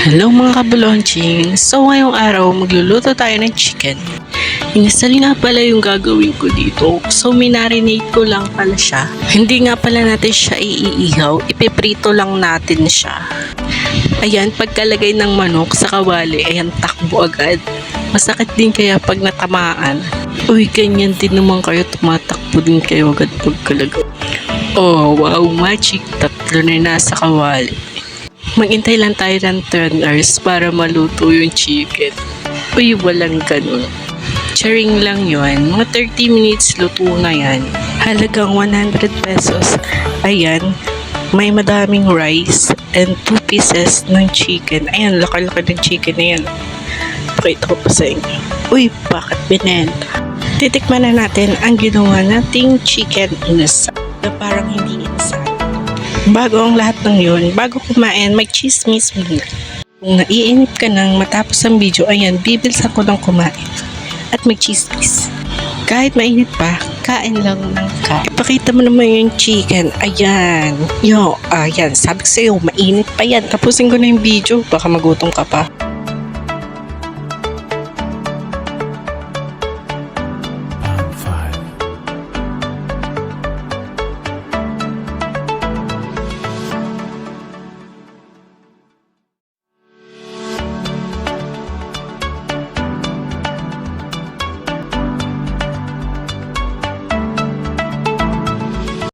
Hello mga kabulonching! So ngayong araw magluluto tayo ng chicken. Inasal nga pala yung gagawin ko dito. So minarinate ko lang pala siya. Hindi nga pala natin siya iihaw. Ipiprito lang natin siya. Ayan, pagkalagay ng manok sa kawali, ayan, takbo agad. Masakit din kaya pag natamaan. Uy, ganyan din naman kayo. Tumatakbo din kayo agad pagkalagay. Oh, wow, magic. Tatlo na nasa kawali. Maghintay lang tayo ng 10 hours para maluto yung chicken. Uy, walang ganun. Charing lang yon. Mga 30 minutes luto na yan. Halagang 100 pesos. Ayan, may madaming rice and 2 pieces ng chicken. Ayan, laki-laki ng chicken na yan. Pakita ko pa sa inyo. Uy, bakit binenta? Titikman na natin ang ginawa nating chicken inasal na parang hindi inasal. Bago ang lahat ng yun, bago kumain, mag-chismis muna. Kung naiinip ka nang matapos ang video, ayan, bibilsan ko ng kumain. At mag-chismis. Kahit mainit pa, kain lang ng kain. Ipakita mo naman yung chicken. Ayan. Ayan. Sabi ko sa'yo, mainit pa yan. Tapusin ko na yung video. Baka magutom ka pa.